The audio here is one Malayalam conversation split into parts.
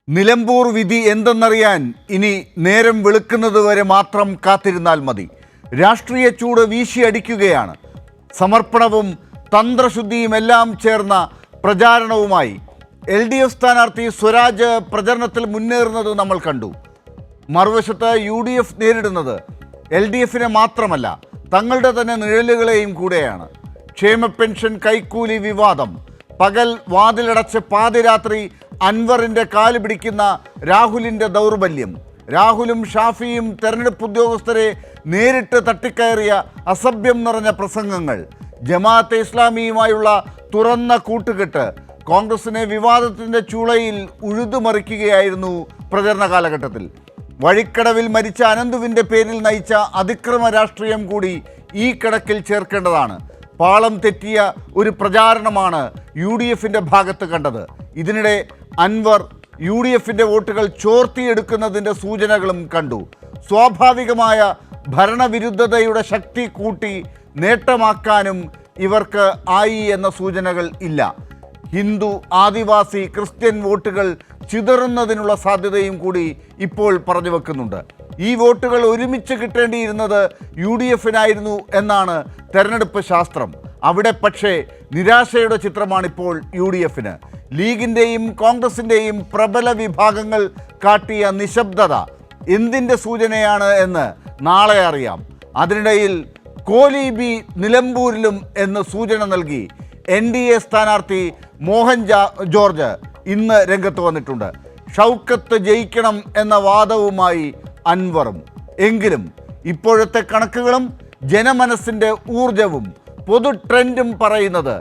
നിലമ്പൂർ വിധി എന്തെന്നറിയാൻ ഇനി നേരം വെളുക്കുന്നതുവരെ മാത്രം കാത്തിരുന്നാൽ മതി. രാഷ്ട്രീയ ചൂട് വീശിയടിക്കുകയാണ്. സമർപ്പണവും തന്ത്രശുദ്ധിയും എല്ലാം ചേർന്ന പ്രചാരണവുമായി LDF സ്ഥാനാർത്ഥി സ്വരാജ് പ്രചരണത്തിൽ മുന്നേറുന്നത് നമ്മൾ കണ്ടു. മറുവശത്ത് UDF നേരിടുന്നത് LDFനെ മാത്രമല്ല, തങ്ങളുടെ തന്നെ നിഴലുകളെയും കൂടെയാണ്. ക്ഷേമ പെൻഷൻ കൈക്കൂലി വിവാദം, പകൽ വാതിലടച്ച് പാതിരാത്രി അൻവറിൻ്റെ കാല് പിടിക്കുന്ന രാഹുലിൻ്റെ ദൗർബല്യം, രാഹുലും ഷാഫിയും തെരഞ്ഞെടുപ്പ് ഉദ്യോഗസ്ഥരെ നേരിട്ട് തട്ടിക്കയറിയ അസഭ്യം നിറഞ്ഞ പ്രസംഗങ്ങൾ, ജമാഅത്തെ ഇസ്ലാമിയുമായുള്ള തുറന്ന കൂട്ടുകെട്ട് കോൺഗ്രസിനെ വിവാദത്തിൻ്റെ ചൂളയിൽ ഉഴുതുമറിക്കുകയായിരുന്നു പ്രചരണ കാലഘട്ടത്തിൽ. വഴിക്കടവിൽ മരിച്ച അനന്തുവിൻ്റെ പേരിൽ നയിച്ച അതിക്രമ രാഷ്ട്രീയം കൂടി ഈ കണക്കിൽ ചേർക്കേണ്ടതാണ്. പാളം തെറ്റിയ ഒരു പ്രചാരണമാണ് UDFൻ്റെ ഭാഗത്ത് കണ്ടത്. ഇതിനിടെ അൻവർ UDFൻ്റെ വോട്ടുകൾ ചോർത്തിയെടുക്കുന്നതിൻ്റെ സൂചനകളും കണ്ടു. സ്വാഭാവികമായ ഭരണവിരുദ്ധതയുടെ ശക്തി കൂട്ടി നേട്ടമാക്കാനും ഇവർക്ക് ആയി എന്ന സൂചനകൾ ഇല്ല. ഹിന്ദു, ആദിവാസി, ക്രിസ്ത്യൻ വോട്ടുകൾ ചിതറുന്നതിനുള്ള സാധ്യതയും കൂടി ഇപ്പോൾ പറഞ്ഞു വെക്കുന്നുണ്ട്. ഈ വോട്ടുകൾ ഒരുമിച്ച് കിട്ടേണ്ടിയിരുന്നത് UDFനായിരുന്നു എന്നാണ് തെരഞ്ഞെടുപ്പ് ശാസ്ത്രം. അവിടെ പക്ഷേ നിരാശയുടെ ചിത്രമാണിപ്പോൾ UDFന്. ലീഗിൻ്റെയും കോൺഗ്രസിൻ്റെയും പ്രബല വിഭാഗങ്ങൾ കാട്ടിയ നിശബ്ദത എന്തിൻ്റെ സൂചനയാണ് എന്ന് നാളെ അറിയാം. അതിനിടയിൽ കോലീബി നിലമ്പൂരിലും എന്ന് സൂചന നൽകി NDA സ്ഥാനാർത്ഥി മോഹൻ ജോർജ് ഇന്ന് രംഗത്ത് വന്നിട്ടുണ്ട്. ഷൗക്കത്ത് ജയിക്കണം എന്ന വാദവുമായി അൻവറും. എങ്കിലും ഇപ്പോഴത്തെ കണക്കുകളും ജനമനസ്സിൻ്റെ ഊർജവും പൊതു ട്രെൻഡും പറയുന്നത്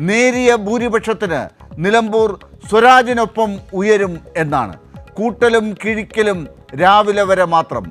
നേരിയ ഭൂരിപക്ഷത്തിന് നിലമ്പൂർ സ്വരാജിനൊപ്പം ഉയരും എന്നാണ്. കൂട്ടലും കിഴിക്കലും രാവിലെ വരെ മാത്രം.